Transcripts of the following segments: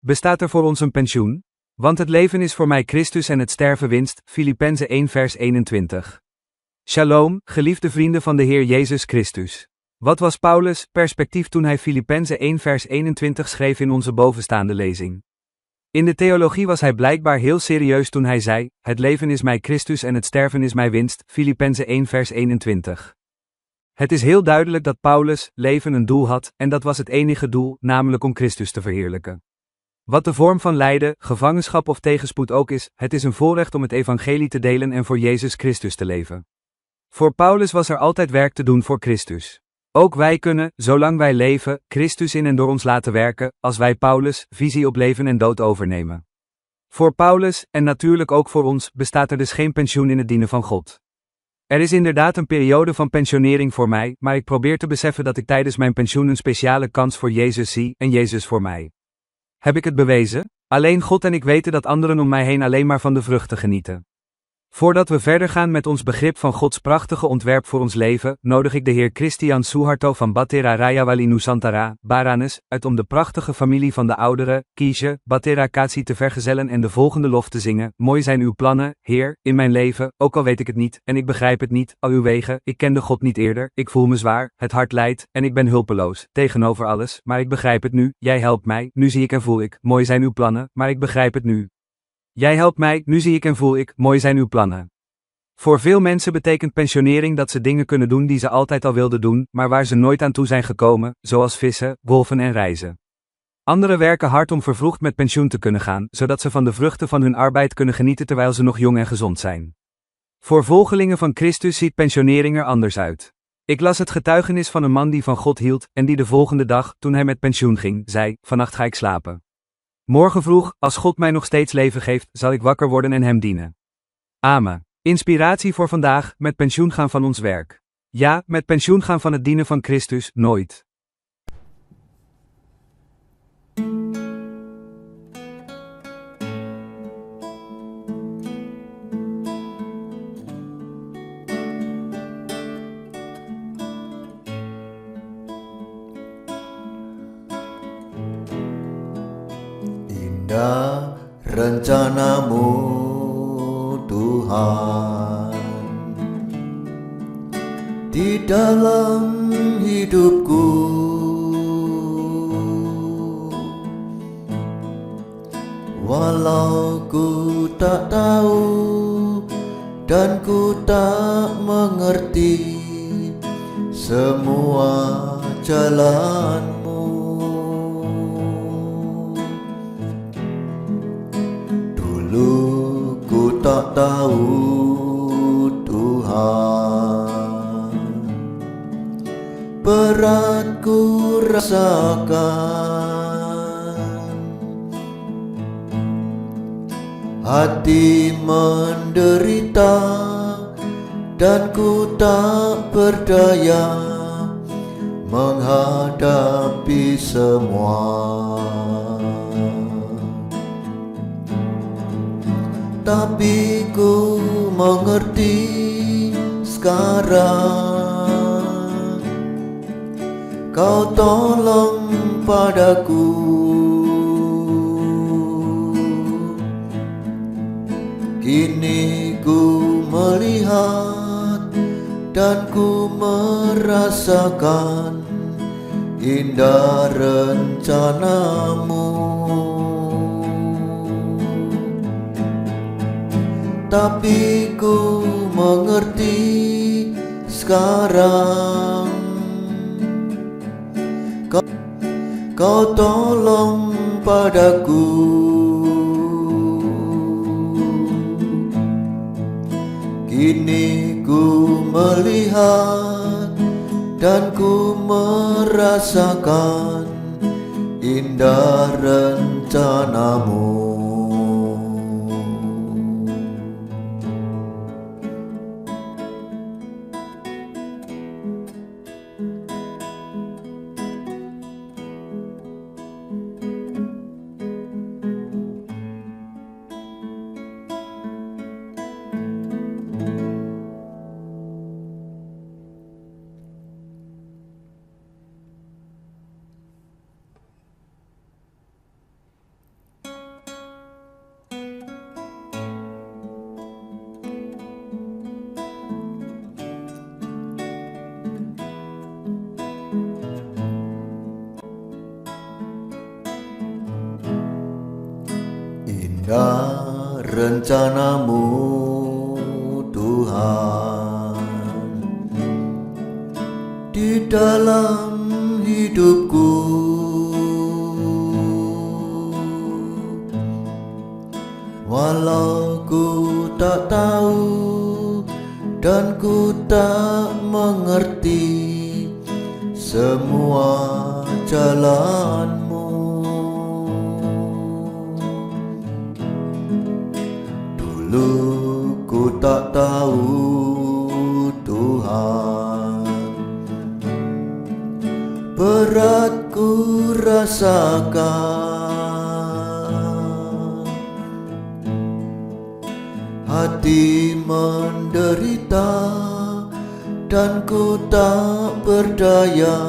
Bestaat er voor ons een pensioen? Want het leven is voor mij Christus en het sterven winst, Filippenzen 1 vers 21. Shalom, geliefde vrienden van de Heer Jezus Christus. Wat was Paulus' perspectief toen hij Filippenzen 1 vers 21 schreef in onze bovenstaande lezing? In de theologie was hij blijkbaar heel serieus toen hij zei, het leven is mij Christus en het sterven is mij winst, Filippenzen 1 vers 21. Het is heel duidelijk dat Paulus' leven een doel had, en dat was het enige doel, namelijk om Christus te verheerlijken. Wat de vorm van lijden, gevangenschap of tegenspoed ook is, het is een voorrecht om het evangelie te delen en voor Jezus Christus te leven. Voor Paulus was er altijd werk te doen voor Christus. Ook wij kunnen, zolang wij leven, Christus in en door ons laten werken, als wij Paulus' visie op leven en dood overnemen. Voor Paulus, en natuurlijk ook voor ons, bestaat er dus geen pensioen in het dienen van God. Er is inderdaad een periode van pensionering voor mij, maar ik probeer te beseffen dat ik tijdens mijn pensioen een speciale kans voor Jezus zie, en Jezus voor mij. Heb ik het bewezen? Alleen God en ik weten dat anderen om mij heen alleen maar van de vruchten genieten. Voordat we verder gaan met ons begrip van Gods prachtige ontwerp voor ons leven, nodig ik de heer Christian Suharto van Battera Rayawali Nusantara, Baranes, uit om de prachtige familie van de ouderen, Kiesje, Battera Katsi te vergezellen en de volgende lof te zingen. Mooi zijn uw plannen, Heer, in mijn leven, ook al weet ik het niet, en ik begrijp het niet, al uw wegen, ik kende God niet eerder, ik voel me zwaar, het hart lijdt, en ik ben hulpeloos, tegenover alles, maar ik begrijp het nu, jij helpt mij, nu zie ik en voel ik, mooi zijn uw plannen, maar ik begrijp het nu. Jij helpt mij, nu zie ik en voel ik, mooi zijn uw plannen. Voor veel mensen betekent pensionering dat ze dingen kunnen doen die ze altijd al wilden doen, maar waar ze nooit aan toe zijn gekomen, zoals vissen, golfen en reizen. Anderen werken hard om vervroegd met pensioen te kunnen gaan, zodat ze van de vruchten van hun arbeid kunnen genieten terwijl ze nog jong en gezond zijn. Voor volgelingen van Christus ziet pensionering er anders uit. Ik las het getuigenis van een man die van God hield, en die de volgende dag, toen hij met pensioen ging, zei, vannacht ga ik slapen. Morgen vroeg, als God mij nog steeds leven geeft, zal ik wakker worden en hem dienen. Amen. Inspiratie voor vandaag, met pensioen gaan van ons werk. Ja, met pensioen gaan van het dienen van Christus, nooit. Indah rencanamu Tuhan di dalam hidupku, walau ku tak tahu dan ku tak mengerti semua jalanmu. Ku tak tahu Tuhan, berat ku rasakan, hati menderita dan ku tak berdaya menghadapi semua. Tapi ku mengerti sekarang, Kau tolong padaku. Kini ku melihat dan ku merasakan indah rencanamu. Tapi ku mengerti sekarang, Kau tolong padaku. Kini ku melihat dan ku merasakan indah rencanamu. indah rencanamu Tuhan di dalam hidupku. Walau ku tak tahu dan ku tak mengerti semua jalanmu, dulu ku tak tahu Tuhan, berat ku rasakan, hati menderita dan ku tak berdaya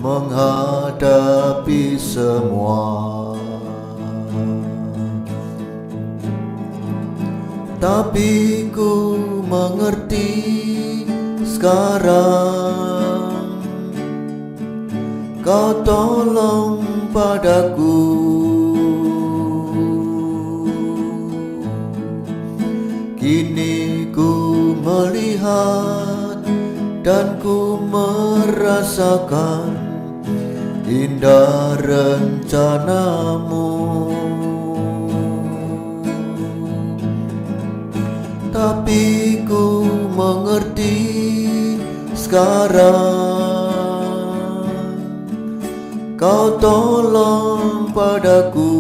menghadapi semua. Tapi ku mengerti sekarang, Kau tolong padaku. Kini ku melihat dan ku merasakan indah rencanamu. Tapi ku mengerti sekarang, Kau tolong padaku.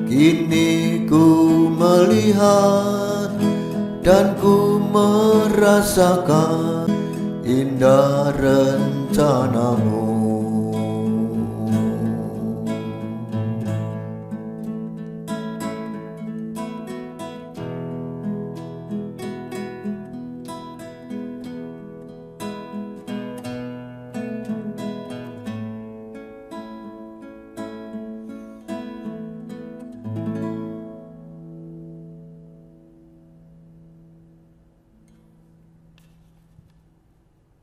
Kini ku melihat dan ku merasakan indah rencanamu.